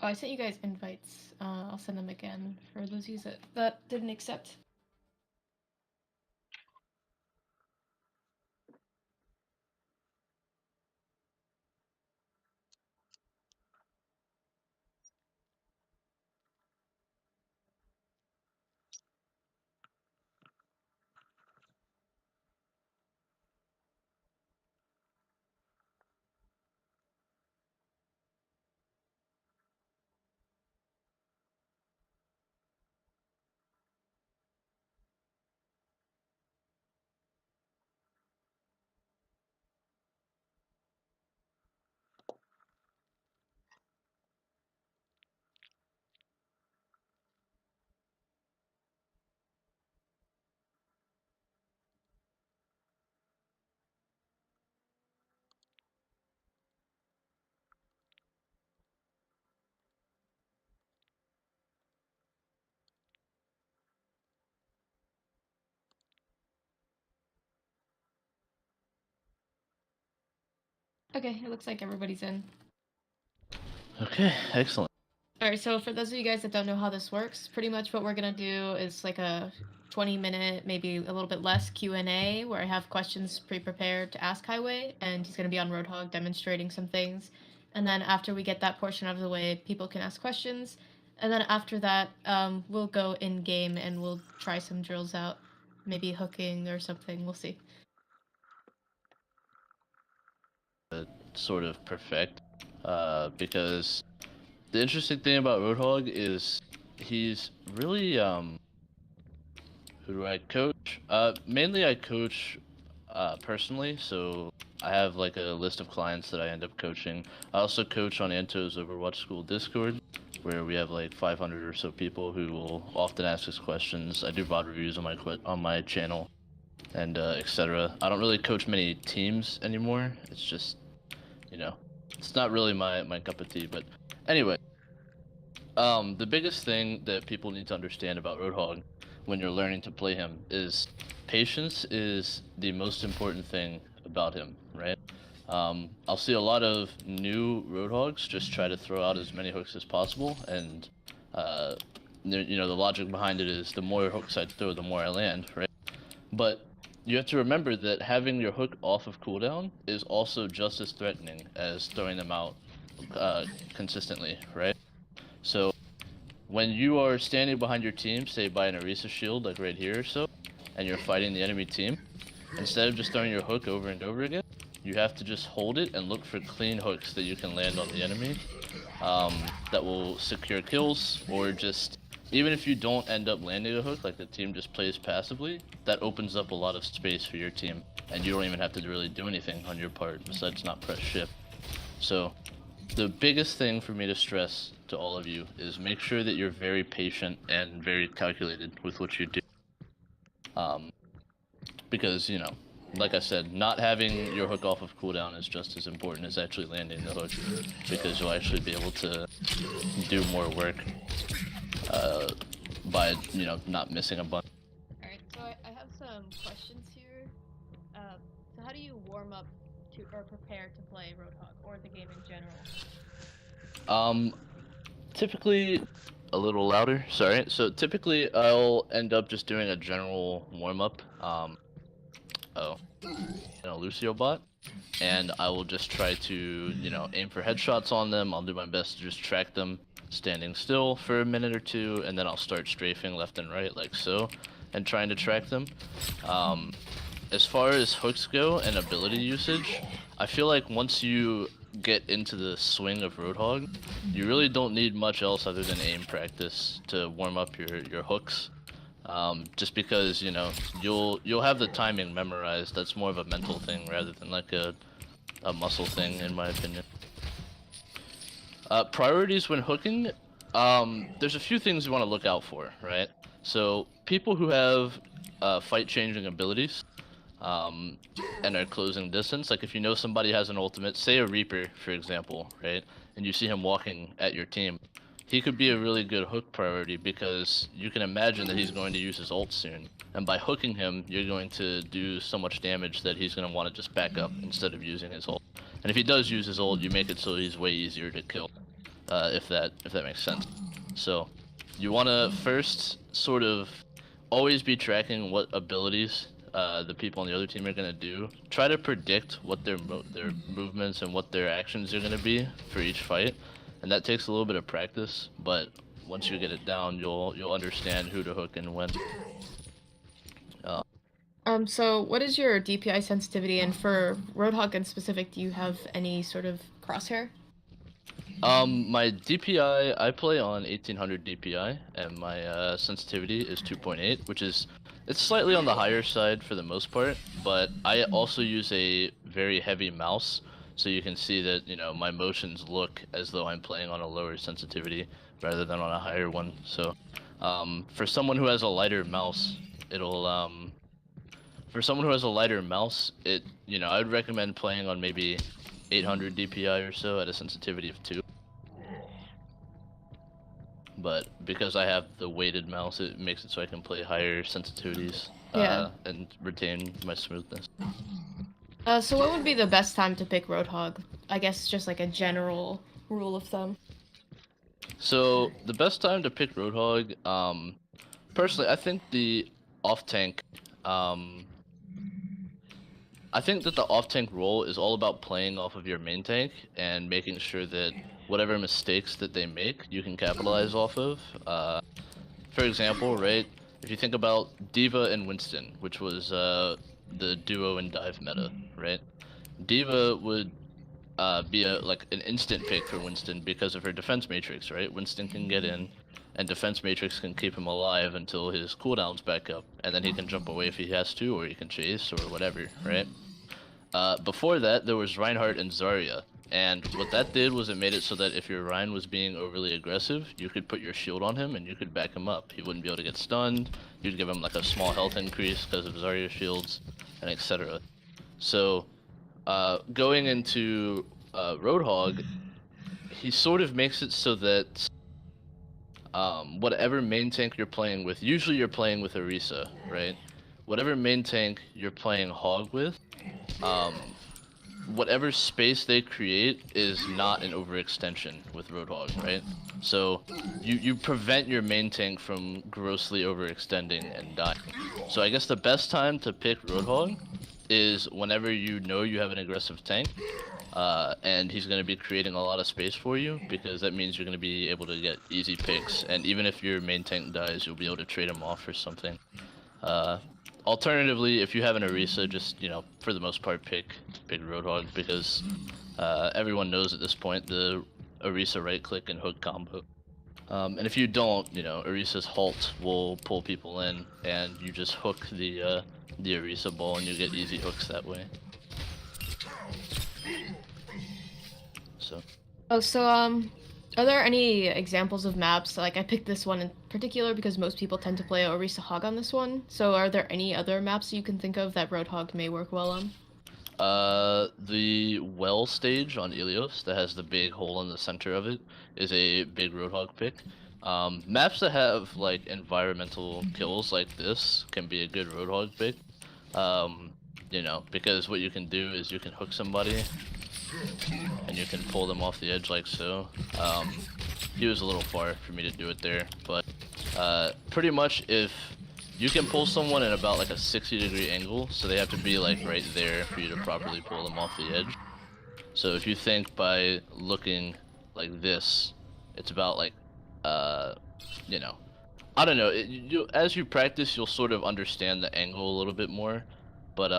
Oh, I sent you guys invites. I'll send them again for those of you that didn't accept. Okay, it looks like everybody's in. Okay, excellent. Alright, so for those of you guys that don't know how this works, pretty much what we're gonna do is like a 20-minute, maybe a little bit less Q&A, where I have questions pre-prepared to ask Highway, and he's gonna be on Roadhog demonstrating some things. And then after we get that portion out of the way, people can ask questions. And then after that, we'll go in-game and we'll try some drills out. Maybe hooking or something, we'll see. Sort of perfect, because the interesting thing about Roadhog is he's really who do I coach? Mainly I coach personally, so I have like a list of clients that I end up coaching. I also coach on Anto's Overwatch School Discord, where we have like 500 or so people who will often ask us questions. I do VOD reviews on my channel, and etc. I don't really coach many teams anymore. It's just, you know, it's not really my cup of tea. But anyway, the biggest thing that people need to understand about Roadhog when you're learning to play him is patience is the most important thing about him, right? I'll see a lot of new Roadhogs just try to throw out as many hooks as possible, and the logic behind it is the more hooks I throw, the more I land, right? But you have to remember that having your hook off of cooldown is also just as threatening as throwing them out consistently, right? So when you are standing behind your team, say by an Orisa shield, like right here or so, and you're fighting the enemy team, instead of just throwing your hook over and over again, you have to just hold it and look for clean hooks that you can land on the enemy, that will secure kills, or just, even if you don't end up landing a hook, like the team just plays passively, that opens up a lot of space for your team, and you don't even have to really do anything on your part besides not press shift. So the biggest thing for me to stress to all of you is make sure that you're very patient and very calculated with what you do. Because, like I said, not having your hook off of cooldown is just as important as actually landing the hook, because you'll actually be able to do more work by, not missing a bunch. Alright, so I have some questions here. So how do you warm up to or prepare to play Roadhog or the game in general? Typically a little louder, sorry. So typically I'll end up just doing a general warm-up, Lucio bot, and I will just try to, aim for headshots on them. I'll do my best to just track them standing still for a minute or two, and then I'll start strafing left and right like so, and trying to track them. As far as hooks go and ability usage, I feel like once you get into the swing of Roadhog, you really don't need much else other than aim practice to warm up your hooks. Just because, you'll have the timing memorized. That's more of a mental thing rather than like a muscle thing, in my opinion. Priorities when hooking, there's a few things you want to look out for, right? So people who have fight changing abilities, and are closing distance, like if you know somebody has an ultimate, say a Reaper for example, right, and you see him walking at your team, he could be a really good hook priority because you can imagine that he's going to use his ult soon, and by hooking him you're going to do so much damage that he's going to want to just back up instead of using his ult. And if he does use his ult, you make it so he's way easier to kill. if that makes sense. So you want to first sort of always be tracking what abilities the people on the other team are gonna do. Try to predict what their movements and what their actions are gonna be for each fight, and that takes a little bit of practice. But once you get it down, you'll understand who to hook and when. So what is your DPI sensitivity, and for Roadhog in specific, do you have any sort of crosshair? My DPI, I play on 1800 DPI, and my sensitivity is 2.8, which is it's slightly on the higher side for the most part, but I also use a very heavy mouse, so you can see that, you know, my motions look as though I'm playing on a lower sensitivity rather than on a higher one. So, for someone who has a lighter mouse, for someone who has a lighter mouse, you know, I would recommend playing on maybe 800 DPI or so at a sensitivity of 2. But because I have the weighted mouse, it makes it so I can play higher sensitivities and retain my smoothness. So what would be the best time to pick Roadhog? I guess just like a general rule of thumb. So the best time to pick Roadhog, personally, I think the off-tank, I think that the off-tank role is all about playing off of your main tank and making sure that whatever mistakes that they make, you can capitalize off of. For example, right, if you think about D.Va and Winston, which was the duo and dive meta, right? D.Va would be like an instant pick for Winston because of her defense matrix, right? Winston can get in, and defense matrix can keep him alive until his cooldown's back up, and then he can jump away if he has to, or he can chase, or whatever, right? Before that, there was Reinhardt and Zarya, and what that did was it made it so that if your Rein was being overly aggressive, you could put your shield on him and you could back him up. He wouldn't be able to get stunned, you'd give him like a small health increase because of Zarya's shields, and etc. So, going into Roadhog, he sort of makes it so that whatever main tank you're playing with, usually you're playing with Orisa, right? Whatever main tank you're playing Hog with, whatever space they create is not an overextension with Roadhog, right? So you prevent your main tank from grossly overextending and dying. So I guess the best time to pick Roadhog is whenever you know you have an aggressive tank, and he's going to be creating a lot of space for you, because that means you're going to be able to get easy picks, and even if your main tank dies, you'll be able to trade him off for something. Alternatively, if you have an Orisa, just, you know, for the most part, pick Roadhog, because everyone knows at this point the Orisa right-click and hook combo. And if you don't, you know, Orisa's halt will pull people in, and you just hook the Orisa ball, and you get easy hooks that way. So. Oh, so are there any examples of maps? Like, I picked this one in particular because most people tend to play Orisa Hog on this one. So are there any other maps you can think of that Roadhog may work well on? The well stage on Ilios that has the big hole in the center of it is a big Roadhog pick. Maps that have like environmental kills like this can be a good Roadhog pick. You know, because what you can do is you can hook somebody and you can pull them off the edge like so. He was a little far for me to do it there, but pretty much if you can pull someone at about like a 60-degree angle, so they have to be like right there for you to properly pull them off the edge. So if you think by looking like this, it's about like, you know, I don't know, as you practice, you'll sort of understand the angle a little bit more. But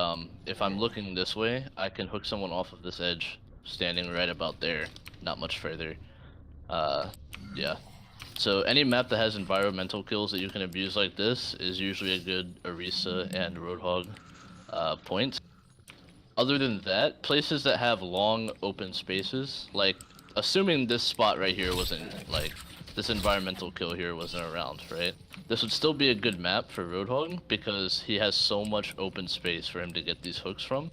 if I'm looking this way, I can hook someone off of this edge, standing right about there, not much further. Yeah. So any map that has environmental kills that you can abuse like this is usually a good Orisa and Roadhog point. Other than that, places that have long open spaces, like assuming this spot right here wasn't like, this environmental kill here wasn't around, right? This would still be a good map for Roadhog because he has so much open space for him to get these hooks from.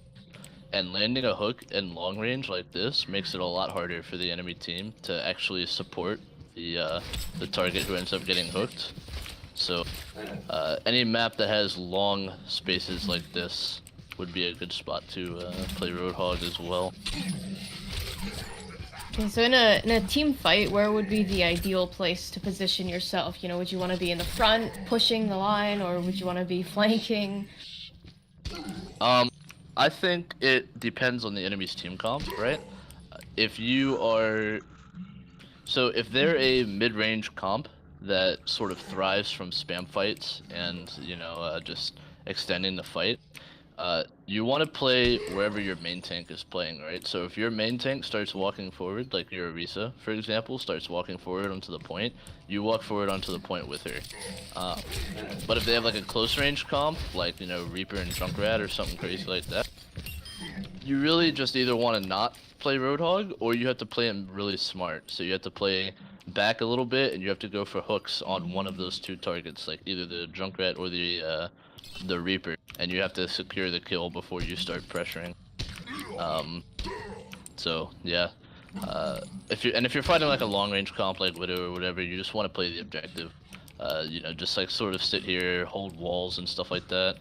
And landing a hook in long range like this makes it a lot harder for the enemy team to actually support the target who ends up getting hooked. So any map that has long spaces like this would be a good spot to play Roadhog as well. Okay, so in a team fight, where would be the ideal place to position yourself? You know, would you want to be in the front, pushing the line, or would you want to be flanking? I think it depends on the enemy's team comp, right? If you are So if they're a mid-range comp that sort of thrives from spam fights and, just extending the fight, you want to play wherever your main tank is playing, right? So if your main tank starts walking forward, like your Orisa, for example, starts walking forward onto the point, you walk forward onto the point with her. Um, but if they have like a close range comp, like, Reaper and Junkrat or something crazy like that, you really just either want to not play Roadhog, or you have to play him really smart. So you have to play back a little bit, and you have to go for hooks on one of those two targets, like either the Junkrat or the Reaper, and you have to secure the kill before you start pressuring. So yeah, if you're fighting like a long range comp like Widow or whatever, you just want to play the objective. Just like sort of sit here, hold walls and stuff like that.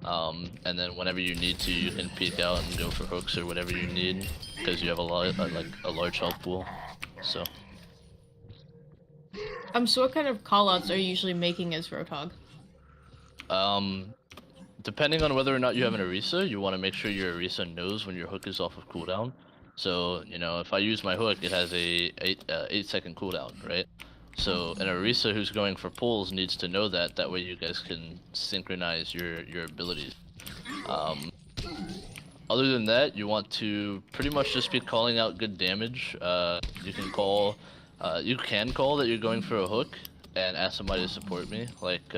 And then whenever you need to, you can peek out and go for hooks or whatever you need, because you have like a large health pool. So. So what kind of callouts are you usually making as Roadhog? Depending on whether or not you have an Orisa, you want to make sure your Orisa knows when your hook is off of cooldown. So, if I use my hook, it has a 8-second cooldown, right? So an Orisa who's going for pulls needs to know that. That way you guys can synchronize your abilities. Other than that, you want to pretty much just be calling out good damage. You can call that you're going for a hook and ask somebody to support me. Like,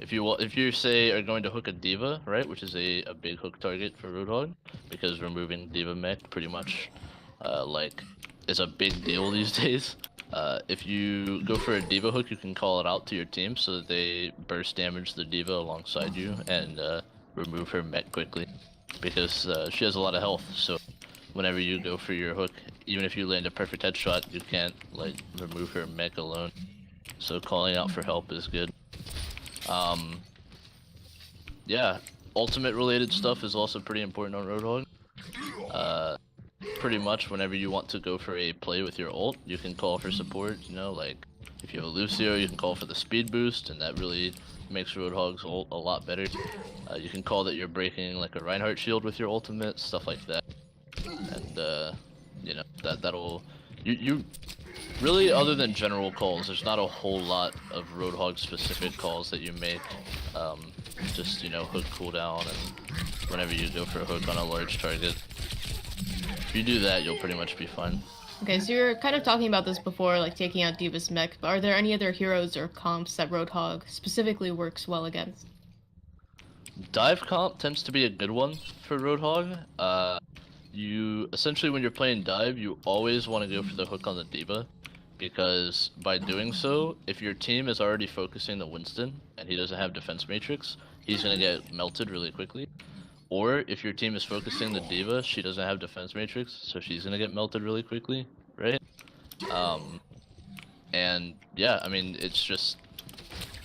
if you say are going to hook a D.Va, right, which is a big hook target for Roadhog, because removing D.Va mech pretty much, is a big deal these days. If you go for a D.Va hook, you can call it out to your team so that they burst damage the D.Va alongside you and remove her mech quickly, because she has a lot of health. So whenever you go for your hook, even if you land a perfect headshot, you can't remove her mech alone. So calling out for help is good. Yeah, ultimate related stuff is also pretty important on Roadhog. Pretty much whenever you want to go for a play with your ult, you can call for support, like if you have a Lucio, you can call for the speed boost, and that really makes Roadhog's ult a lot better. You can call that you're breaking like a Reinhardt shield with your ultimate, stuff like that. And that'll you really, other than general calls, there's not a whole lot of Roadhog specific calls that you make. Just hook cooldown and whenever you go for a hook on a large target. If you do that, you'll pretty much be fine. Okay, so you're kind of talking about this before, like taking out D.Va's mech, but are there any other heroes or comps that Roadhog specifically works well against? Dive comp tends to be a good one for Roadhog. You essentially, when you're playing dive, you always want to go for the hook on the D.Va, because by doing so, if your team is already focusing the Winston and he doesn't have defense matrix, he's gonna get melted really quickly. Or if your team is focusing the D.Va, she doesn't have defense matrix, so she's gonna get melted really quickly, right? And yeah, I mean, it's just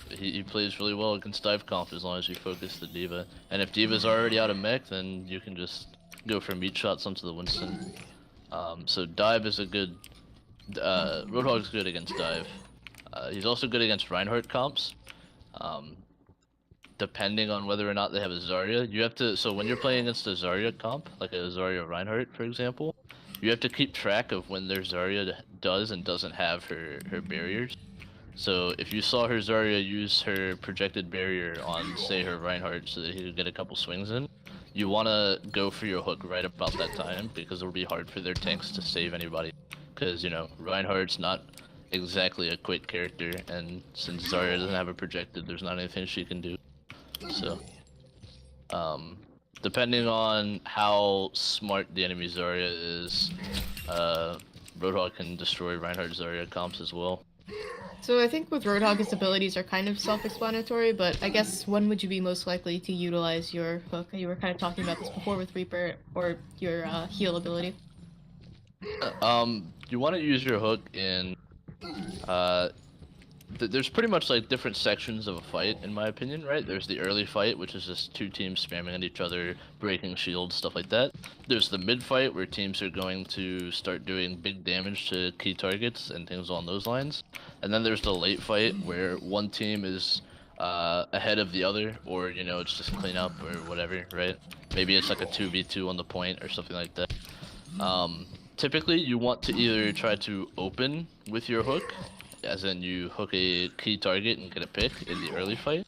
he plays really well against dive comp as long as you focus the D.Va. And if D.Va's already out of mech, then you can just go for meat shots onto the Winston. So dive is a good. Roadhog's good against dive. He's also good against Reinhardt comps. Depending on whether or not they have a Zarya, you have to. So when you're playing against a Zarya comp, like a Zarya Reinhardt, for example, you have to keep track of when their Zarya does and doesn't have her barriers. So if you saw her Zarya use her projected barrier on, say, her Reinhardt so that he could get a couple swings in, you want to go for your hook right about that time, because it'll be hard for their tanks to save anybody. Because, Reinhardt's not exactly a quick character, and since Zarya doesn't have a projected, there's not anything she can do. So, depending on how smart the enemy Zarya is, Roadhog can destroy Reinhardt Zarya comps as well. So I think with Roadhog, his abilities are kind of self-explanatory, but I guess when would you be most likely to utilize your hook? You were kind of talking about this before with Reaper, or your heal ability. You want to use your hook in there's pretty much like different sections of a fight, in my opinion, right? There's the early fight, which is just two teams spamming at each other, breaking shields, stuff like that. There's the mid fight, where teams are going to start doing big damage to key targets and things along those lines. And then there's the late fight, where one team is ahead of the other, or you know, it's just cleanup or whatever, right? Maybe it's like a 2v2 on the point or something like that. Typically, you want to either try to open with your hook, as in you hook a key target and get a pick in the early fight,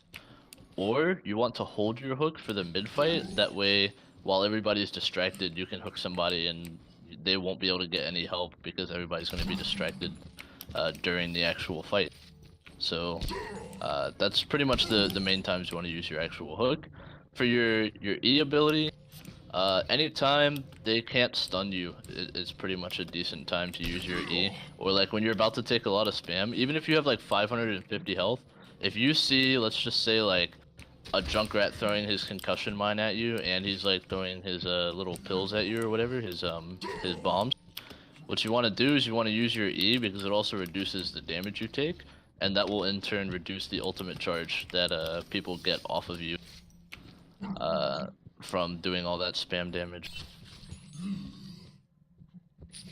or you want to hold your hook for the mid fight. That way, while everybody's distracted, you can hook somebody and they won't be able to get any help because everybody's going to be distracted during the actual fight. So that's pretty much the main times you want to use your actual hook. For your E ability, anytime they can't stun you, it's pretty much a decent time to use your E. Or like when you're about to take a lot of spam, even if you have like 550 health, if you see, let's just say like a Junkrat throwing his concussion mine at you, and he's like throwing his little pills at you or whatever, his bombs. What you want to do is you want to use your E because it also reduces the damage you take, and that will in turn reduce the ultimate charge that people get off of you from doing all that spam damage.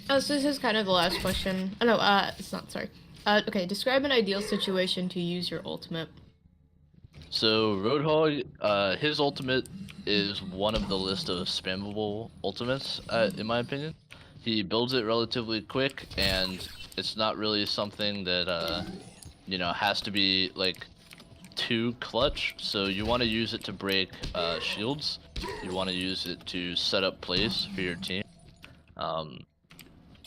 Oh, so this is kind of the last question. Oh, no, it's not, sorry. Okay, describe an ideal situation to use your ultimate. So Roadhog, his ultimate is one of the list of spammable ultimates, in my opinion. He builds it relatively quick, and it's not really something that you know, has to be like too clutch. So you want to use it to break shields. You want to use it to set up plays for your team.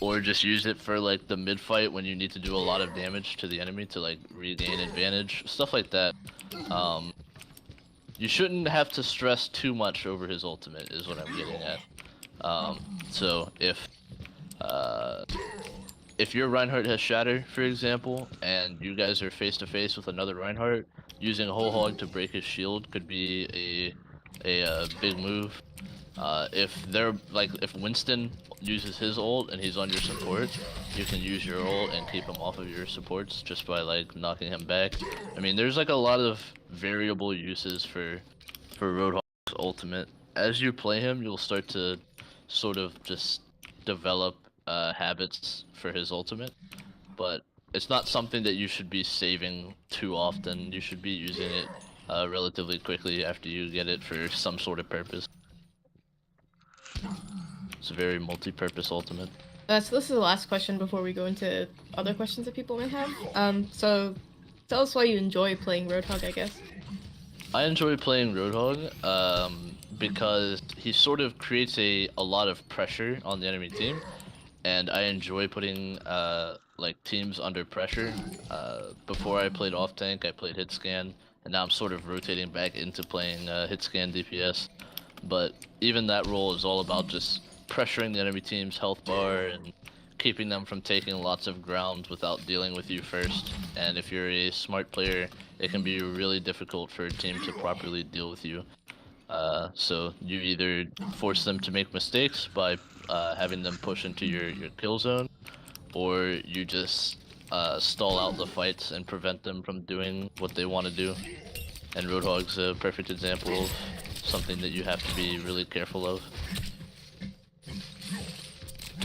Or just use it for like the mid fight when you need to do a lot of damage to the enemy to like regain advantage, stuff like that. You shouldn't have to stress too much over his ultimate is what I'm getting at. So if your Reinhardt has Shatter, for example, and you guys are face to face with another Reinhardt, using a whole hog to break his shield could be a big move. If Winston uses his ult and he's on your support, you can use your ult and keep him off of your supports just by like knocking him back. I mean, there's like a lot of variable uses for Roadhog's ultimate. As you play him, you'll start to sort of just develop habits for his ultimate, but it's not something that you should be saving too often. You should be using it relatively quickly after you get it for some sort of purpose. It's a very multi-purpose ultimate. So this is the last question before we go into other questions that people may have. So tell us why you enjoy playing Roadhog, I guess. I enjoy playing Roadhog because he sort of creates a lot of pressure on the enemy team, and I enjoy putting like teams under pressure. Before I played off tank, I played hit scan, and now I'm sort of rotating back into playing hit scan DPS. But even that role is all about just pressuring the enemy team's health bar and keeping them from taking lots of ground without dealing with you first. And if you're a smart player, it can be really difficult for a team to properly deal with you. So you either force them to make mistakes by having them push into your kill zone, or you just stall out the fights and prevent them from doing what they want to do. And Roadhog's a perfect example of something that you have to be really careful of.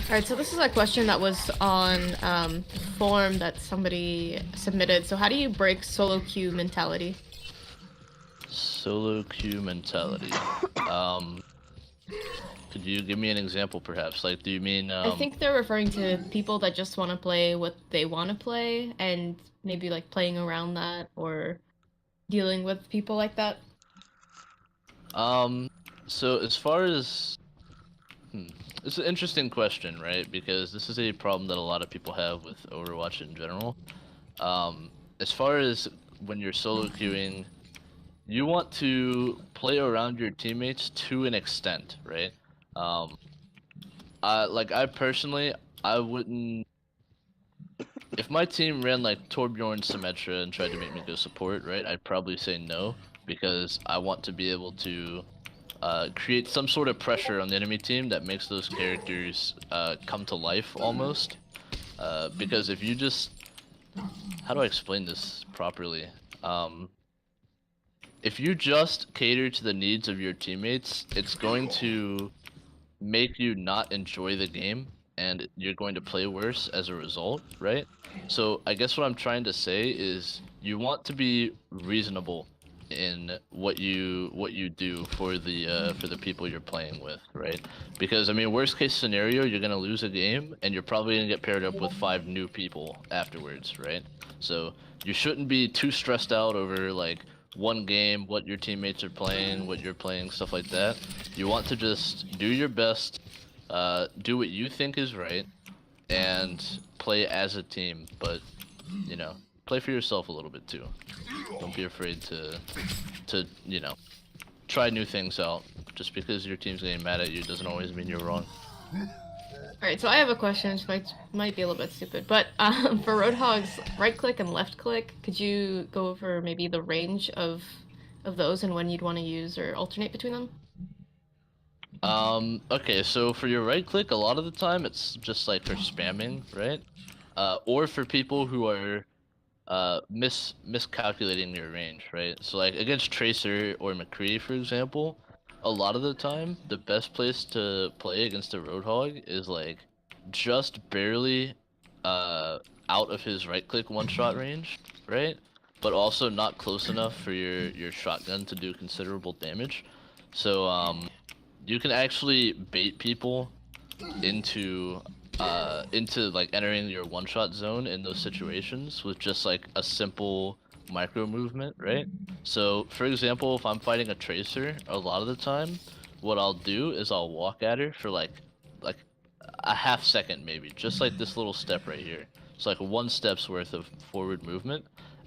Alright, so this is a question that was on form that somebody submitted. So how do you break solo queue mentality? Solo queue mentality. Could you give me an example, perhaps? Like, do you mean? I think they're referring to people that just want to play what they want to play, and maybe like playing around that or dealing with people like that. So as far as it's an interesting question, right? Because this is a problem that a lot of people have with Overwatch in general. As far as when you're solo queuing, you want to play around your teammates to an extent, right? I personally, I wouldn't. If my team ran like Torbjorn Symmetra and tried to make me go support, right? I'd probably say no, because I want to be able to create some sort of pressure on the enemy team that makes those characters come to life almost. Because if you just how do I explain this properly? If you just cater to the needs of your teammates, it's going to make you not enjoy the game, and you're going to play worse as a result, right? So I guess what I'm trying to say is you want to be reasonable in what you do for the people you're playing with, right? Because I mean, worst case scenario, you're gonna lose a game and you're probably gonna get paired up with 5 new people afterwards, right? So you shouldn't be too stressed out over like one game, what your teammates are playing, what you're playing, stuff like that. You want to just do your best, do what you think is right, and play as a team. But you know, play for yourself a little bit too. Don't be afraid to try new things out. Just because your team's getting mad at you doesn't always mean you're wrong. Alright, so I have a question, which might be a little bit stupid, but for Roadhog's right click and left click, could you go over maybe the range of those and when you'd want to use or alternate between them? Okay, so for your right click, a lot of the time it's just like for spamming, right? Or for people who are miscalculating your range, right? So like against Tracer or McCree, for example, a lot of the time the best place to play against a Roadhog is like just barely out of his right click one shot range, right? But also not close enough for your shotgun to do considerable damage. So you can actually bait people into like entering your one shot zone in those situations with just like a simple micro movement, right? So for example, if I'm fighting a tracer, a lot of the time what I'll do is I'll walk at her for like a half second maybe, just like this little step right here. It's like 1 step's worth of forward movement,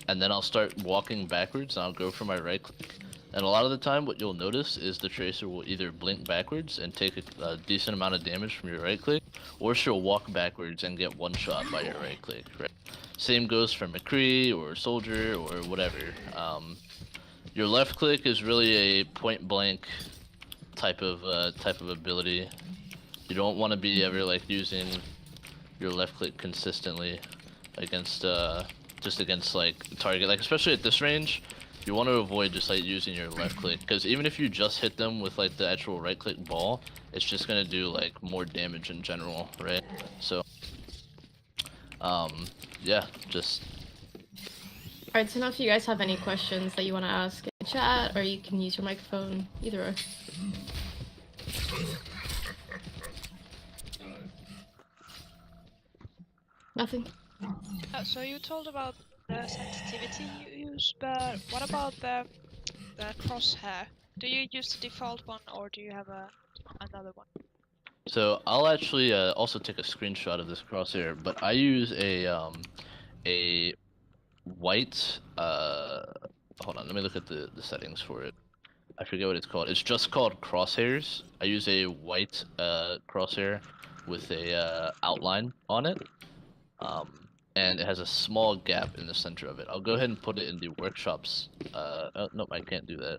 and then I'll start walking backwards and I'll go for my right click. And a lot of the time what you'll notice is the tracer will either blink backwards and take a decent amount of damage from your right click, or she'll walk backwards and get one shot by your right click, right? Same goes for McCree or Soldier or whatever. Your left click is really a point blank type of ability. You don't want to be ever like using your left click consistently against just against like target, like especially at this range. You want to avoid just like using your left click, because even if you just hit them with like the actual right click ball, it's just gonna do like more damage in general, right? So yeah, just Alright, so now if you guys have any questions that you want to ask in chat, or you can use your microphone, either or. Nothing? So you told about the sensitivity you use, but what about the crosshair? Do you use the default one or do you have another one? so I'll actually also take a screenshot of this crosshair, but I use a white hold on, let me look at the settings for it. I forget what it's called. It's just called crosshairs. I use a white crosshair with a outline on it, and it has a small gap in the center of it. I'll go ahead and put it in the workshops. Oh, nope, I can't do that.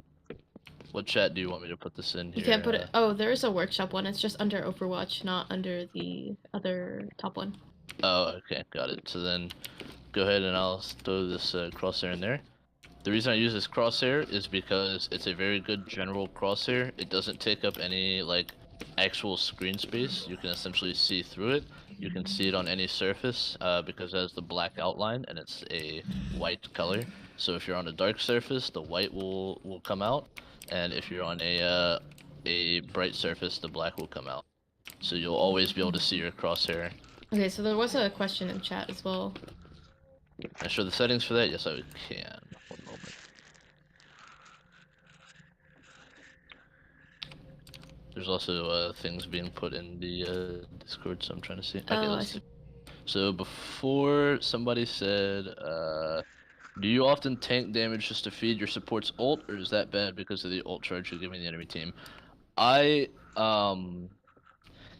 What chat do you want me to put this in here? You can't put it. Oh, there is a workshop one. It's just under Overwatch, not under the other top one. Oh, okay, got it. So then, go ahead and I'll throw this crosshair in there. The reason I use this crosshair is because it's a very good general crosshair. It doesn't take up any like actual screen space. You can essentially see through it. You can see it on any surface because it has the black outline and it's a white color. So if you're on a dark surface, the white will come out, and if you're on a bright surface, the black will come out. So you'll always be able to see your crosshair. Okay, so there was a question in chat as well. Can I show the settings for that? Yes, I can. One moment. There's also things being put in the Discord, so I'm trying to see. Okay, Oh, I let's see. see. So before somebody said, do you often tank damage just to feed your support's ult, or is that bad because of the ult charge you're giving the enemy team? I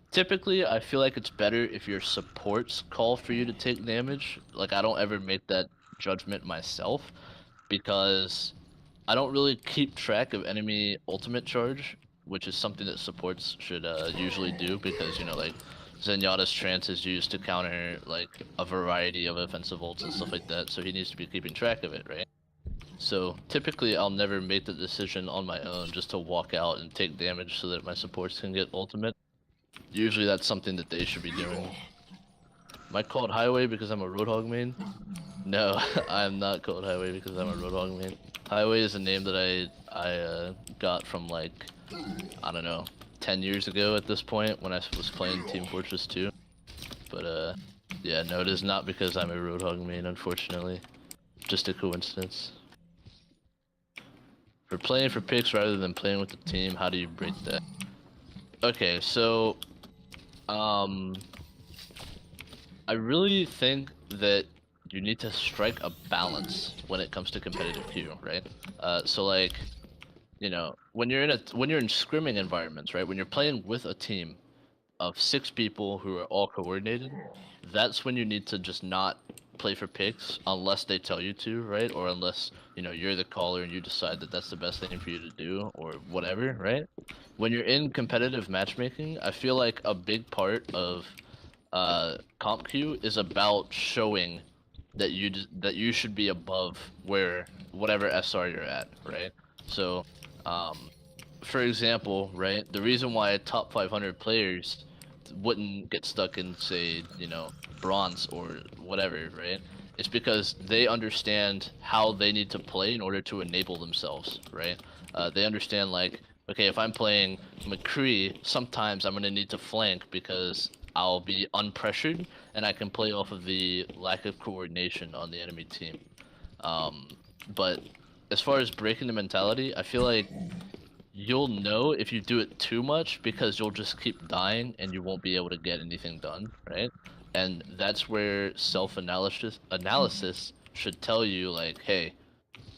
typically I feel like it's better if your supports call for you to take damage. Like I don't ever make that judgment myself, because I don't really keep track of enemy ultimate charge, which is something that supports should usually do, because you know, like Zenyatta's trance is used to counter like a variety of offensive ults and stuff like that, so he needs to be keeping track of it, right? So typically I'll never make the decision on my own just to walk out and take damage so that my supports can get ultimate. Usually that's something that they should be doing. Am I called Highway because I'm a Roadhog main? No, I'm not called Highway because I'm a Roadhog main. Highway is a name that I got from like, I don't know, 10 years ago at this point when I was playing Team Fortress 2. But yeah, no, it is not because I'm a Roadhog main, unfortunately. Just a coincidence. For playing for picks rather than playing with the team, how do you break that? Okay, so I really think that you need to strike a balance when it comes to competitive queue, right? So like, you know, when you're in scrimming environments, right? When you're playing with a team of 6 people who are all coordinated, that's when you need to just not play for picks unless they tell you to, right? Or unless, you know, you're the caller and you decide that that's the best thing for you to do or whatever, right? When you're in competitive matchmaking, I feel like a big part of comp queue is about showing that you should be above whatever SR you're at, right? So, for example, right, the reason why top 500 players wouldn't get stuck in, say, you know, bronze or whatever, right? It's because they understand how they need to play in order to enable themselves, right? They understand, like, okay, if I'm playing McCree, sometimes I'm gonna need to flank because I'll be unpressured and I can play off of the lack of coordination on the enemy team. But as far as breaking the mentality, I feel like you'll know if you do it too much because you'll just keep dying and you won't be able to get anything done, right? And that's where self-analysis should tell you, like, hey,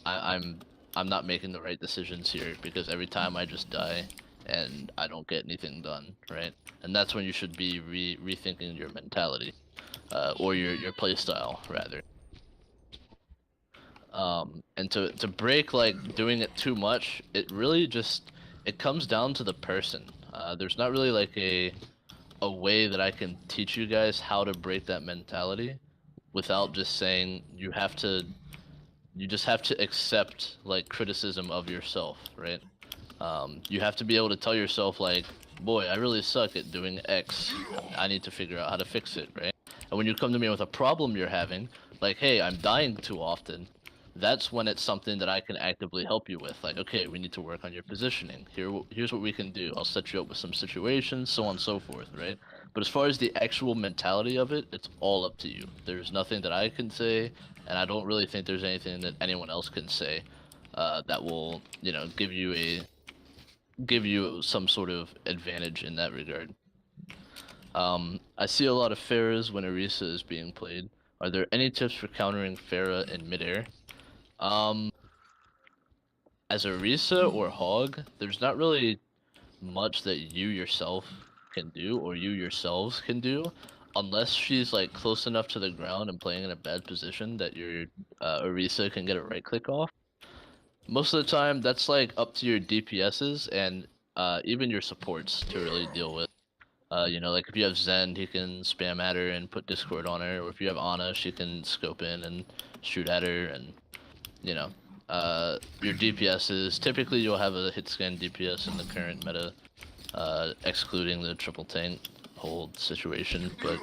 I'm not making the right decisions here because every time I just die and I don't get anything done, right? And that's when you should be rethinking your mentality, or your play style rather. And to break like doing it too much, it really just it comes down to the person. There's not really like a way that I can teach you guys how to break that mentality without just saying you just have to accept like criticism of yourself, right? You have to be able to tell yourself like, boy, I really suck at doing X. I need to figure out how to fix it, right? And when you come to me with a problem you're having, like, hey, I'm dying too often, that's when it's something that I can actively help you with. Like, okay, we need to work on your positioning. Here's what we can do. I'll set you up with some situations, so on and so forth, right? But as far as the actual mentality of it, it's all up to you. There's nothing that I can say, and I don't really think there's anything that anyone else can say that will, you know, give you some sort of advantage in that regard. I see a lot of Pharahs when Orisa is being played. Are there any tips for countering Pharah in midair? As Orisa or Hog, there's not really much that you yourself can do or you yourselves can do unless she's like close enough to the ground and playing in a bad position that your Orisa can get a right click off. Most of the time, that's like up to your DPSs and even your supports to really deal with. You know, like if you have Zen, he can spam at her and put Discord on her, or if you have Ana, she can scope in and shoot at her, and you know, your DPSs. Typically, you'll have a hit scan DPS in the current meta, excluding the triple tank hold situation. But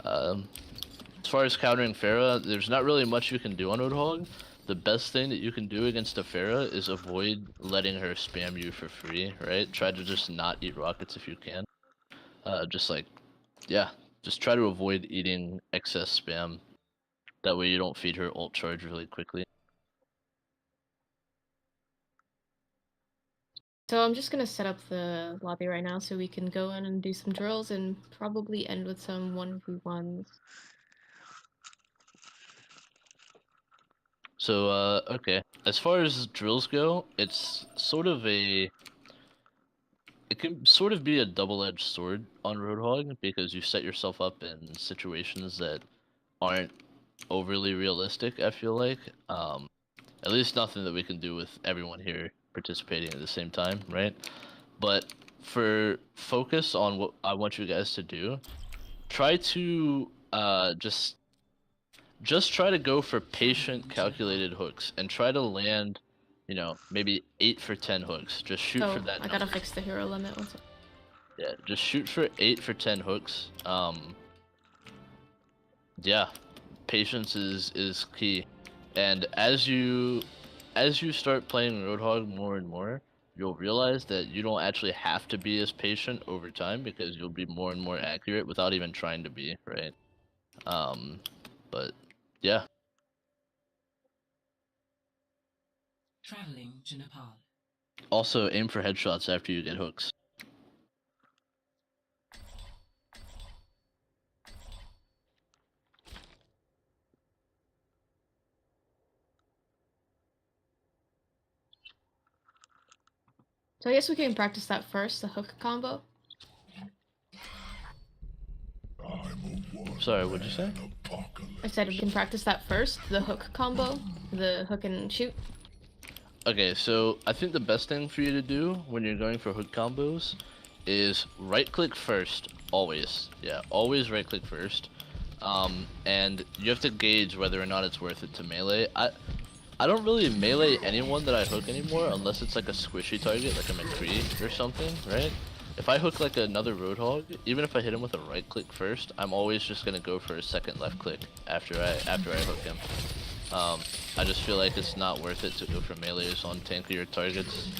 as far as countering Pharah, there's not really much you can do on Roadhog. The best thing that you can do against a Pharah is avoid letting her spam you for free, right? Try to just not eat rockets if you can. Just like, yeah, just try to avoid eating excess spam. That way you don't feed her ult charge really quickly. So I'm just gonna set up the lobby right now so we can go in and do some drills and probably end with some 1v1s. So, okay. As far as drills go, it's sort of it can sort of be a double-edged sword on Roadhog because you set yourself up in situations that aren't overly realistic, I feel like. At least nothing that we can do with everyone here participating at the same time, right? But for focus on what I want you guys to do, try to just try to go for patient calculated hooks and try to land, you know, maybe 8 for 10 hooks. Just shoot for Oh, that I gotta number. fix the hero limit. One sec. Yeah, just shoot for 8 for 10 hooks. Yeah, patience is key. And as you start playing Roadhog more and more, you'll realize that you don't actually have to be as patient over time because you'll be more and more accurate without even trying to be, right? But yeah. Traveling to Nepal. Also aim for headshots after you get hooks. So I guess we can practice that first, the hook combo. Sorry, what'd you say? I said we can practice that first, the hook combo, the hook and shoot. Okay, so I think the best thing for you to do when you're going for hook combos is right click first, always. Yeah, always right click first. And you have to gauge whether or not it's worth it to melee. I don't really melee anyone that I hook anymore unless it's like a squishy target, like a McCree or something, right? If I hook like another Roadhog, even if I hit him with a right click first, I'm always just gonna go for a second left click after I hook him. I just feel like it's not worth it to go for melees on tankier targets.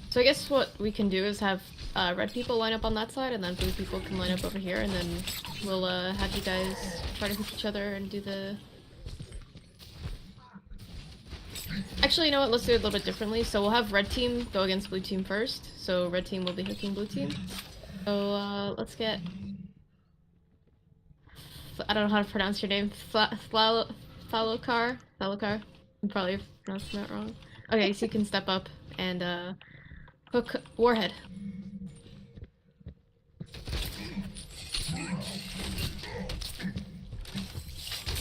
So I guess what we can do is have red people line up on that side, and then blue people can line up over here, and then we'll have you guys try to hook each other and do the... Actually, you know what? Let's do it a little bit differently. So we'll have red team go against blue team first. So red team will be hooking blue team. So let's get... I don't know how to pronounce your name. Thalokar? Thalokar? I'm probably pronouncing that wrong. Okay, so you can step up and hook Warhead.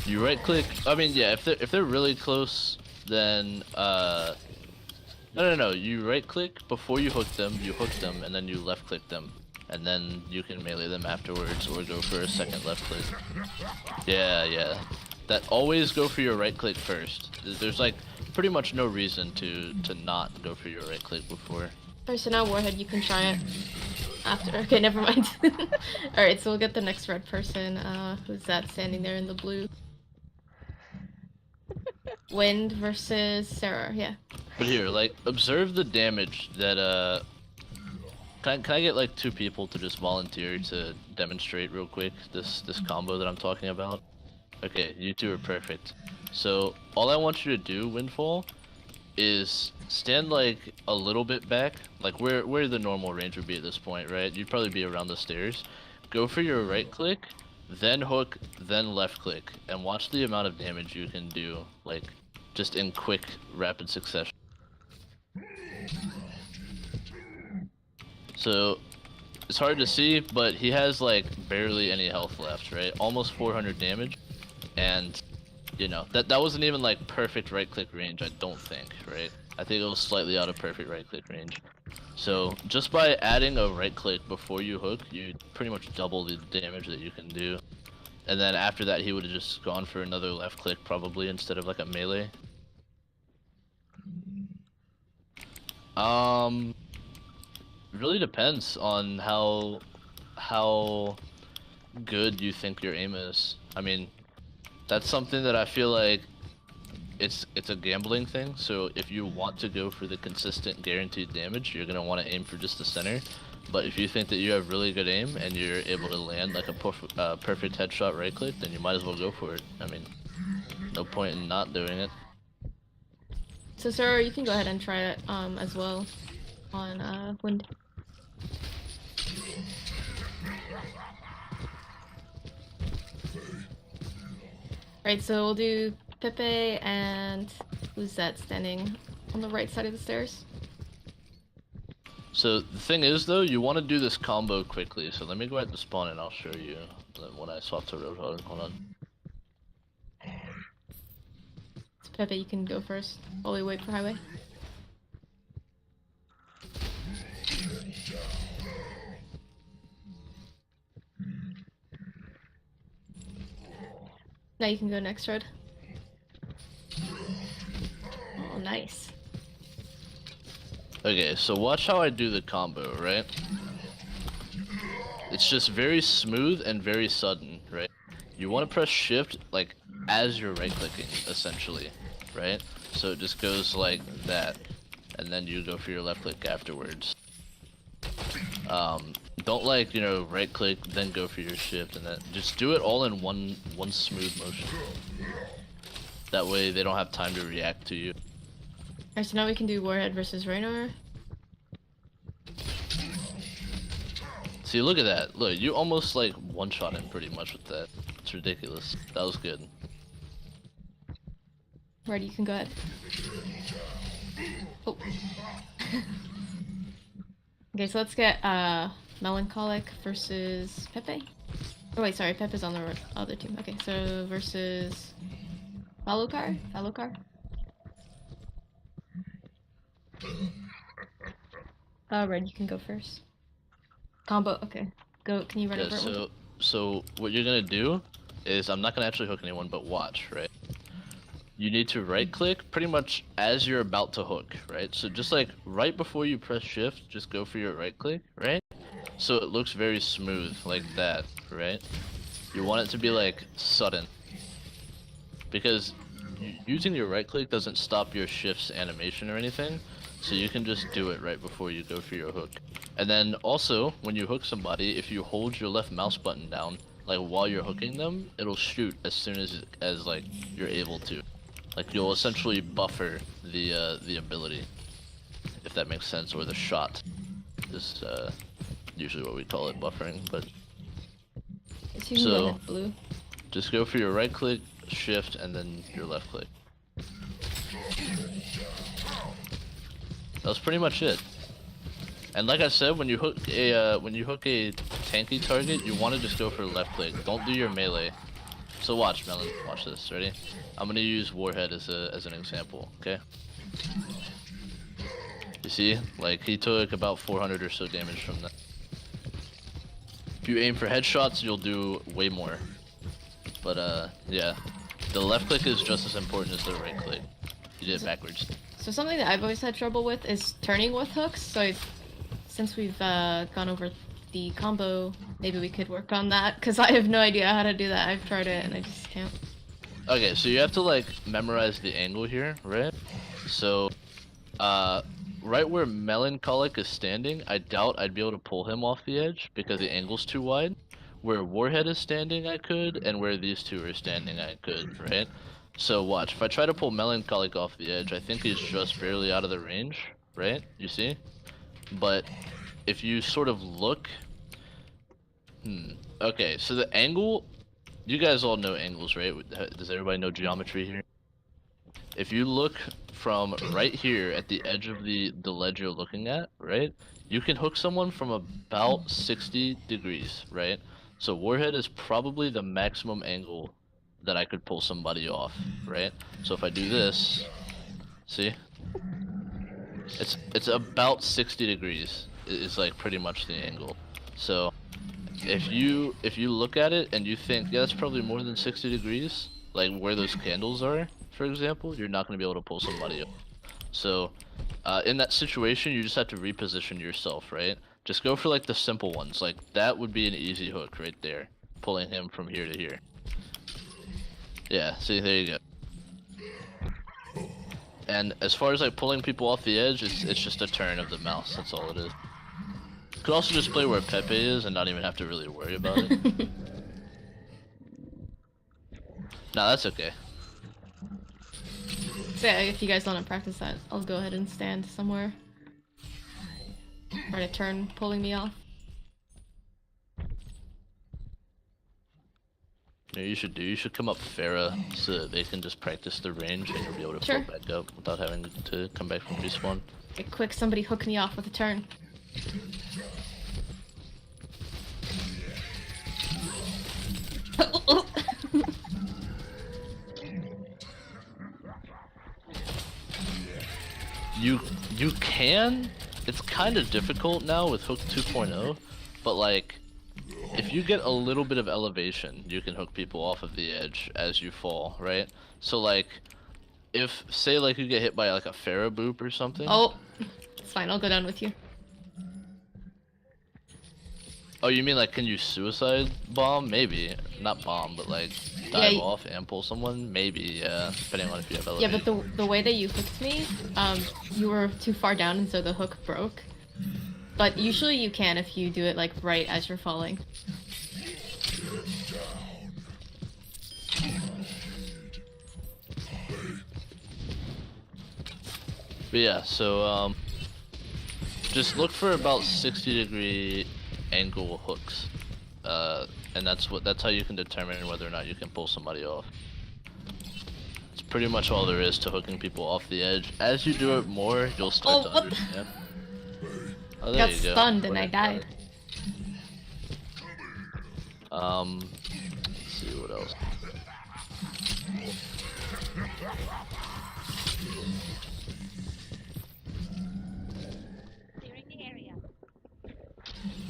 You right click. I mean, yeah. If they're really close, then no. You right click before you hook them. You hook them, and then you left click them, and then you can melee them afterwards, or go for a second left click. Yeah. That always go for your right click first. There's like pretty much no reason to not go for your right click before. Alright, so now Warhead, you can try it after. Okay, never mind. Alright, so we'll get the next red person. Who's that standing there in the blue? Wind versus Sarah, yeah. But here, like, observe the damage that Can I get like 2 people to just volunteer to demonstrate real quick this combo that I'm talking about? Okay, you 2 are perfect. So all I want you to do, Windfall, is stand like a little bit back, like where the normal range would be at this point, right? You'd probably be around the stairs. Go for your right click, then hook, then left click, and watch the amount of damage you can do, like just in quick, rapid succession. So it's hard to see, but he has like barely any health left, right? Almost 400 damage, and you know that wasn't even like perfect right click range, I don't think, right? I think it was slightly out of perfect right click range. So just by adding a right click before you hook, you pretty much double the damage that you can do. And then after that, he would have just gone for another left click probably instead of like a melee. Really depends on how good you think your aim is. I mean, that's something that I feel like it's a gambling thing. So if you want to go for the consistent guaranteed damage, you're gonna want to aim for just the center. But if you think that you have really good aim and you're able to land like a perfect headshot right click, then you might as well go for it. I mean, no point in not doing it. So Sarah, you can go ahead and try it as well on Wind. Alright, so we'll do Pepe and who's that standing on the right side of the stairs? So the thing is though, you want to do this combo quickly. So let me go ahead to spawn and I'll show you when I swap to Roadhog. Hold on. So Pepe, you can go first while we wait for Highway. Now you can go next, Red. Oh, nice. Okay, so watch how I do the combo, right? It's just very smooth and very sudden, right? You want to press shift like as you're right clicking, essentially, right? So it just goes like that, and then you go for your left click afterwards. Don't like, you know, right click, then go for your shift, and then just do it all in one smooth motion. That way they don't have time to react to you. Alright, so now we can do Warhead versus Raynor. See, look at that. Look, you almost like one-shot him pretty much with that. It's ridiculous. That was good. Red, you can go ahead. Oh. Okay, so let's get Melancholic versus Pepe. Oh wait, sorry, Pepe's on the other team. Okay, so versus Falokar? Red, you can go first. Combo, okay. Go, can you run Yeah, over so what you're gonna do is, I'm not gonna actually hook anyone, but watch, right? You need to right click pretty much as you're about to hook, right? So just like right before you press shift, just go for your right click, right? So it looks very smooth like that, right? You want it to be like sudden, because using your right click doesn't stop your shift's animation or anything, so you can just do it right before you go for your hook. And then also, when you hook somebody, if you hold your left mouse button down, like while you're hooking them, it'll shoot as soon as like you're able to. Like you'll essentially buffer the ability, if that makes sense, or the shot. Is usually what we call it, buffering. But so blue. just go for your right click, shift, and then your left click. That was pretty much it. And like I said, when you hook a tanky target, you want to just go for left click. Don't do your melee. So watch, Melon. Watch this. Ready? I'm gonna use Warhead as an example. Okay. You see, like he took about 400 or so damage from that. If you aim for headshots, you'll do way more. But yeah, the left click is just as important as the right click. You did it backwards. So something that I've always had trouble with is turning with hooks. So since we've gone over the combo, maybe we could work on that, because I have no idea how to do that. I've tried it and I just can't. Okay, so you have to like memorize the angle here, right? So, right where Melancholic is standing, I doubt I'd be able to pull him off the edge because the angle's too wide. Where Warhead is standing, I could, and where these two are standing, I could, right? So watch, if I try to pull Melancholic off the edge, I think he's just barely out of the range, right? You see? But if you sort of look... Okay, so the angle... You guys all know angles, right? Does everybody know geometry here? If you look from right here at the edge of the ledge you're looking at, right? You can hook someone from about 60 degrees, right? So Warhead is probably the maximum angle that I could pull somebody off, right? So if I do this, see? It's about 60 degrees is like pretty much the angle. So if you look at it and you think, yeah, that's probably more than 60 degrees, like where those candles are, for example, you're not going to be able to pull somebody off. So in that situation, you just have to reposition yourself, right? Just go for like the simple ones. Like that would be an easy hook right there, pulling him from here to here. Yeah, see, there you go. And as far as like pulling people off the edge, it's just a turn of the mouse. That's all it is. Could also just play where Pepe is and not even have to really worry about it. Nah, that's okay. So yeah, if you guys want to practice that, I'll go ahead and stand somewhere. Try to turn pulling me off. You should come up Farah so that they can just practice the range and you'll be able to Sure. float back up without having to come back from respawn. Okay, quick, somebody hook me off with a turn. You can. It's kind of difficult now with Hook 2.0, but like if you get a little bit of elevation, you can hook people off of the edge as you fall, right? So like, if say like you get hit by like a Pharaoh boop or something. Oh, it's fine. I'll go down with you. Oh, you mean like can you suicide bomb? Maybe. Not bomb, but like dive Yeah, off and pull someone? Maybe, yeah. Depending on if you have yeah, elevation. but the way that you hooked me, you were too far down, and so the hook broke. But usually you can if you do it like right as you're falling. But yeah, so just look for about 60-degree angle hooks. And that's how you can determine whether or not you can pull somebody off. It's pretty much all there is to hooking people off the edge. As you do it more, you'll start to understand. Oh, there Got you go. stunned and I died. Let's see what else.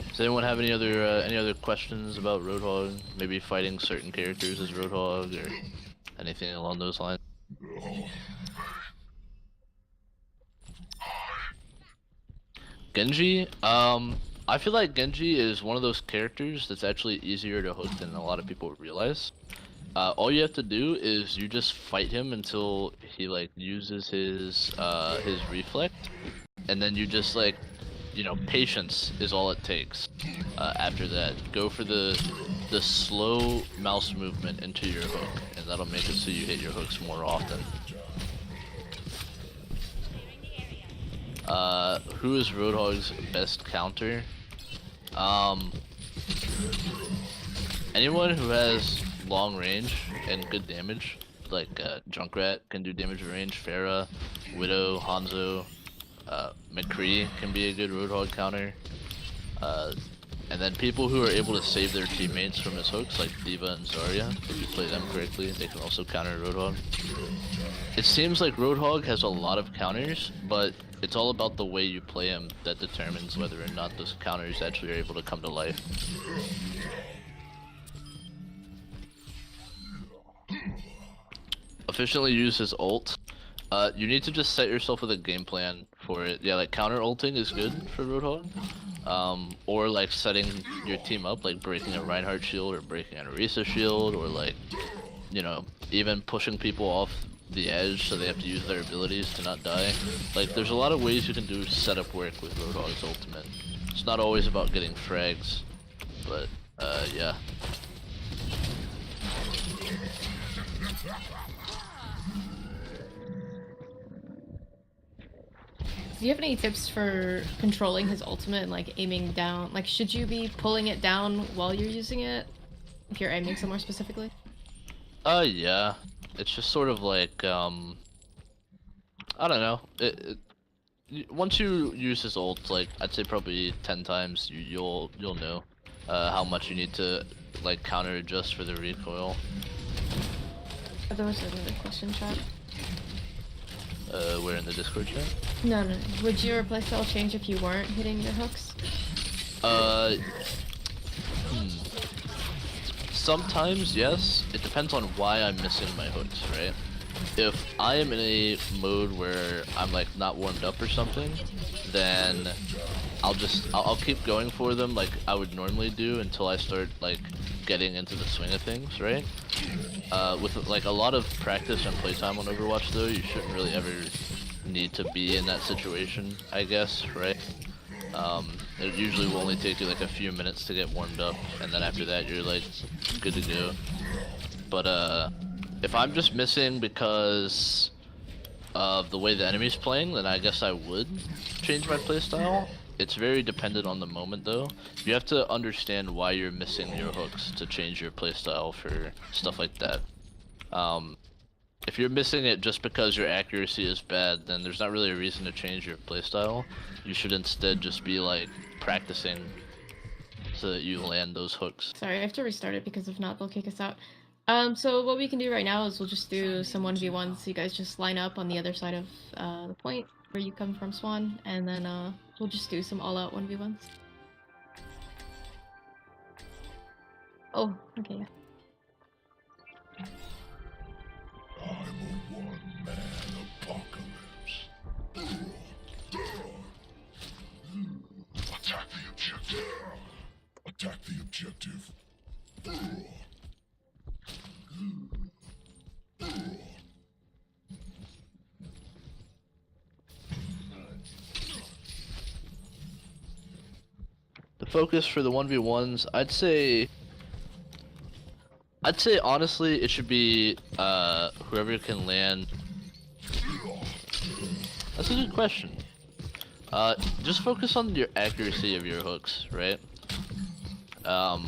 Does anyone have any other questions about Roadhog? Maybe fighting certain characters as Roadhog or anything along those lines? Genji, I feel like Genji is one of those characters that's actually easier to hook than a lot of people realize. All you have to do is you just fight him until he like uses his reflect, and then you just like, you know, patience is all it takes. After that, go for the slow mouse movement into your hook, and that'll make it so you hit your hooks more often. Who is Roadhog's best counter? Anyone who has long range and good damage, like Junkrat can do damage range, Pharah, Widow, Hanzo, McCree can be a good Roadhog counter. And then people who are able to save their teammates from his hooks, like D.Va and Zarya, if you play them correctly, they can also counter Roadhog. It seems like Roadhog has a lot of counters, but it's all about the way you play him that determines whether or not those counters actually are able to come to life. Efficiently use his ult. You need to just set yourself with a game plan for it. Yeah, like counter ulting is good for Roadhog. Or like setting your team up, like breaking a Reinhardt shield or breaking an Orisa shield, or like, you know, even pushing people off the edge so they have to use their abilities to not die. Like, there's a lot of ways you can do setup work with Roadhog's ultimate. It's not always about getting frags, but yeah. Do you have any tips for controlling his ultimate and like aiming down? Like, should you be pulling it down while you're using it? If you're aiming somewhere specifically? Yeah. It's just sort of like, I don't know. Once you use his ult, like, I'd say probably 10 times, you'll know how much you need to, like, counter adjust for the recoil. There was another question, chat. Where in the Discord chat? No. Would your playstyle change if you weren't hitting your hooks? Sometimes, yes. It depends on why I'm missing my hooks, right? If I am in a mode where I'm like not warmed up or something, then I'll keep going for them like I would normally do until I start like getting into the swing of things, right? With like a lot of practice and playtime on Overwatch though, you shouldn't really ever need to be in that situation, I guess, right? It usually will only take you like a few minutes to get warmed up, and then after that you're like good to go. But if I'm just missing because of the way the enemy's playing, then I guess I would change my playstyle. It's very dependent on the moment though. You have to understand why you're missing your hooks to change your playstyle for stuff like that. If you're missing it just because your accuracy is bad, then there's not really a reason to change your playstyle. You should instead just be like practicing so that you land those hooks. Sorry, I have to restart it because if not, they'll kick us out. So what we can do right now is we'll just do some 1v1s. So you guys just line up on the other side of the point where you come from, Swan, and then we'll just do some all-out 1v1s. Oh, okay. Yeah. I'm a one-man apocalypse. Attack the objective. Attack the objective. The focus for the 1v1s, I'd say honestly it should be whoever can land. That's a good question. Just focus on your accuracy of your hooks, right? I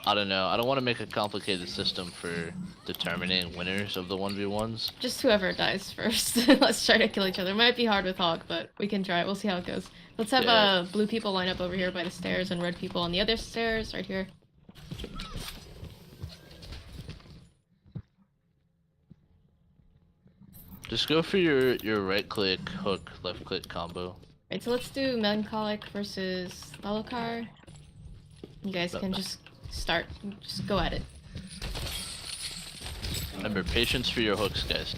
don't know. I don't want to make a complicated system for determining winners of the 1v1s. Just whoever dies first. Let's try to kill each other. Might be hard with Hog, but we can try it. We'll see how it goes. Let's have Yeah. blue people line up over here by the stairs and red people on the other stairs right here. Just go for your right click hook, left click combo. Right, so let's do Melancholic versus Lalokar. You guys can just start. Just go at it. Remember, patience for your hooks, guys.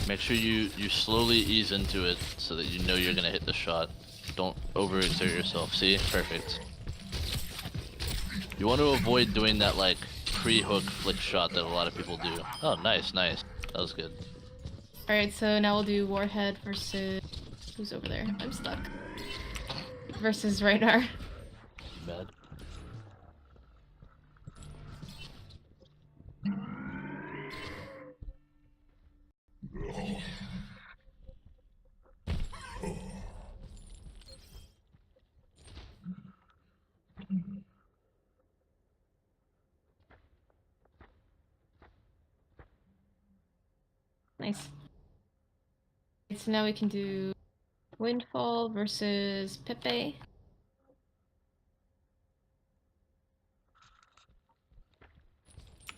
Make sure you slowly ease into it so that you know you're gonna hit the shot. Don't overexert yourself. See? Perfect. You want to avoid doing that like pre-hook flick shot that a lot of people do. Oh, nice, nice. That was good. Alright, so now we'll do Warhead versus... Who's over there? I'm stuck. Versus Ragnar. Bad. Nice. So now we can do Windfall versus Pepe.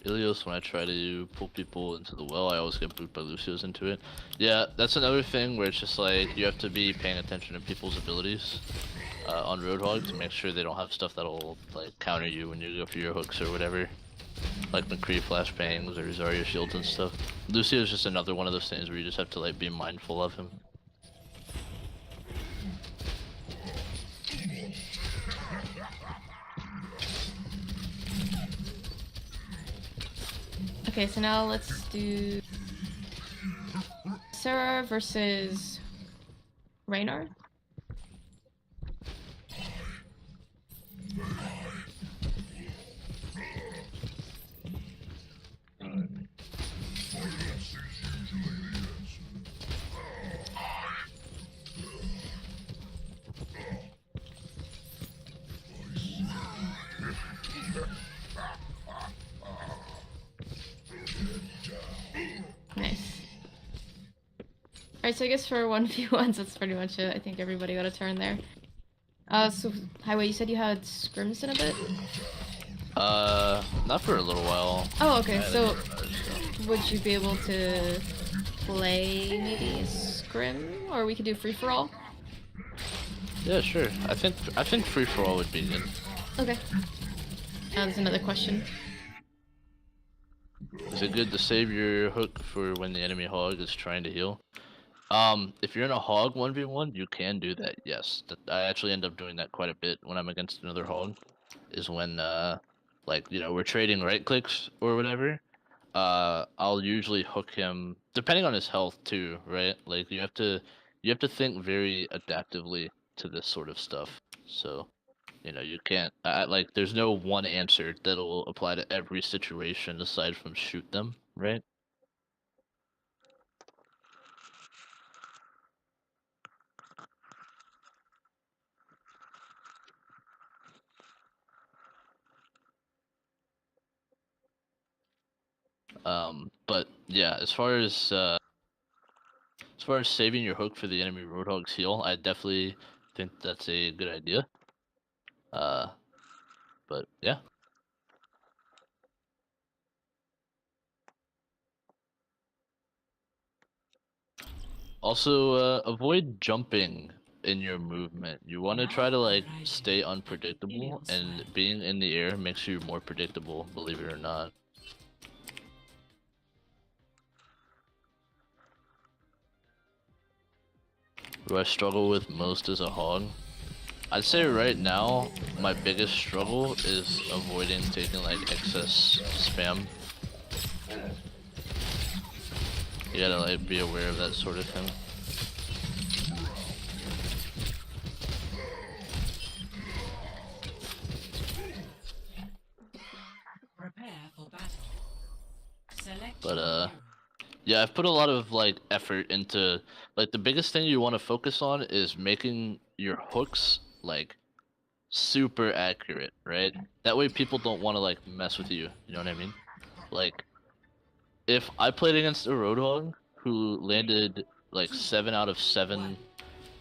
Ilios, when I try to pull people into the well, I always get booed by Lucios into it. Yeah, that's another thing where it's just like, you have to be paying attention to people's abilities on Roadhog to make sure they don't have stuff that'll like counter you when you go for your hooks or whatever. Like McCree flashbangs or Zarya shields and stuff. Lucio is just another one of those things where you just have to like be mindful of him. Okay, so now let's do Sarah versus Ragnar. Nice. Alright, so I guess for 1v1s, that's pretty much it. I think everybody got a turn there. So, Highway, you said you had scrims in a bit? Not for a little while. Oh, okay, so would you be able to play maybe a scrim? Or we could do free-for-all? Yeah, sure. I think free for all would be good. Okay. There's another question. Is it good to save your hook for when the enemy hog is trying to heal? If you're in a hog 1v1, you can do that, yes. I actually end up doing that quite a bit when I'm against another hog. Is when, like, you know, we're trading right clicks or whatever. I'll usually hook him, depending on his health too, right? Like, you have to think very adaptively to this sort of stuff. So, you know, you can't, like, there's no one answer that'll apply to every situation aside from shoot them, right? But yeah, as far as saving your hook for the enemy Roadhog's heal, I definitely think that's a good idea. But yeah. Also, avoid jumping in your movement. You want to try to like stay unpredictable, and being in the air makes you more predictable, believe it or not. What I struggle with most as a hog? I'd say right now, my biggest struggle is avoiding taking like excess spam. You gotta like be aware of that sort of thing. But yeah, I've put a lot of like effort into like the biggest thing you want to focus on is making your hooks like super accurate, right? That way people don't want to like mess with you, you know what I mean? Like if I played against a Roadhog who landed like 7 out of 7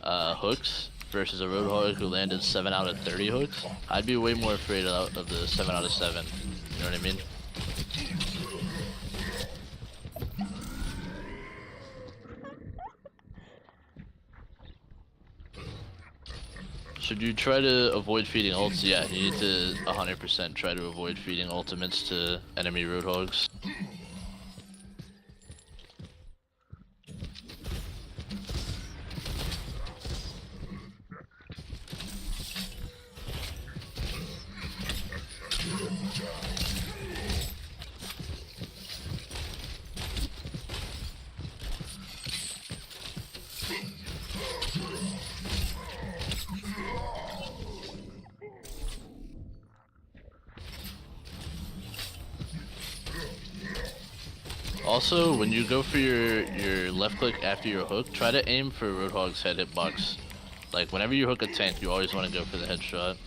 hooks versus a Roadhog who landed 7 out of 30 hooks, I'd be way more afraid of the 7 out of 7, you know what I mean? Should you try to avoid feeding ults? Yeah, you need to 100% try to avoid feeding ultimates to enemy Roadhogs. Also, when you go for your left click after your hook, try to aim for Roadhog's head hitbox. Like, whenever you hook a tank, you always want to go for the headshot.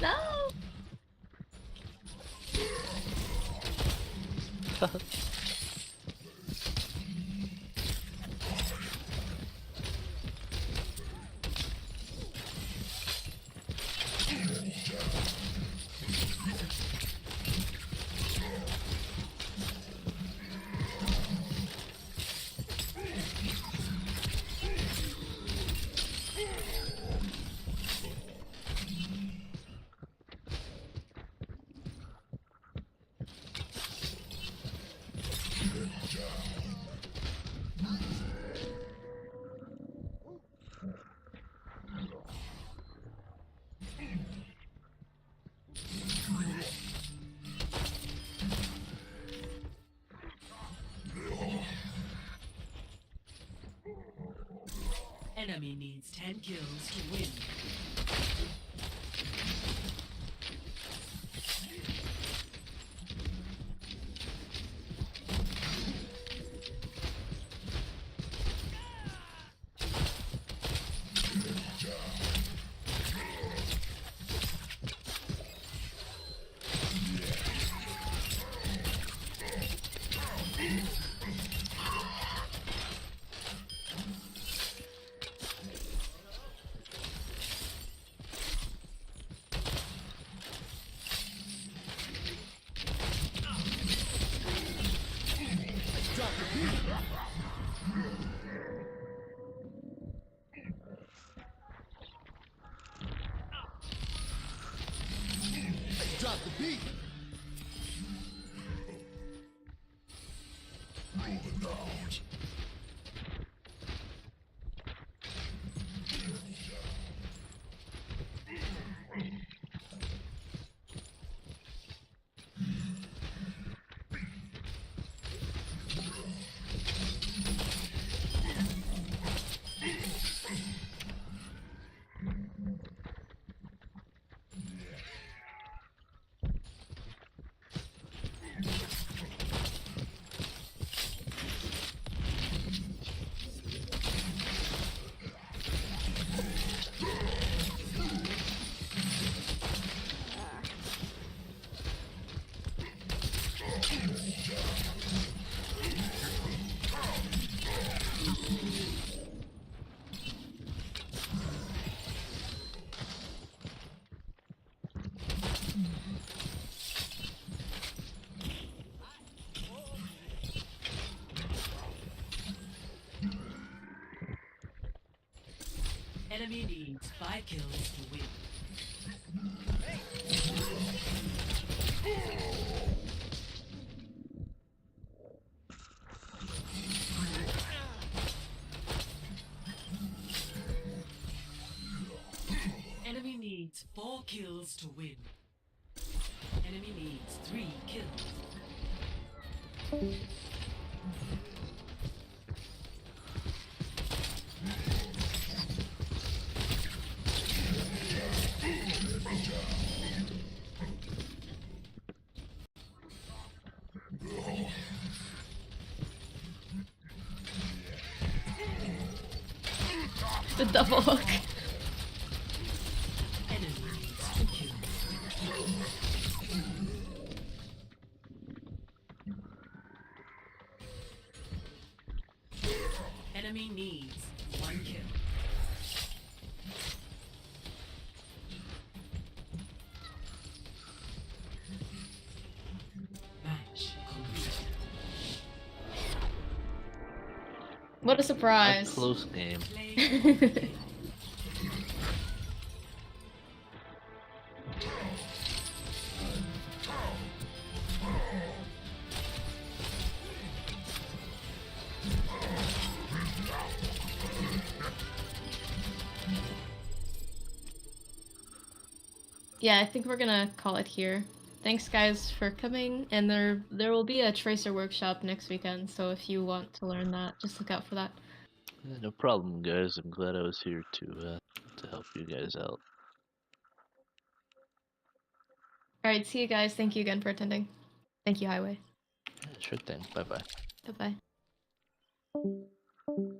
No! Enemy needs 10 kills to win. Drop the beat. Rolling out. Enemy needs 5 kills to win. Enemy needs 4 kills to win. Enemy needs 3 kills. The double hook. Enemy needs 2 kills. Enemy needs 1 kill. Match complete. What a A surprise. close game. Play. Yeah, I think we're gonna call it here. Thanks guys for coming, and there will be a Tracer workshop next weekend, so if you want to learn that, just look out for that. Yeah, no problem, guys. I'm glad I was here to help you guys out. Alright, see you guys. Thank you again for attending. Thank you, Highway. Yeah, sure thing. Bye bye. Bye bye.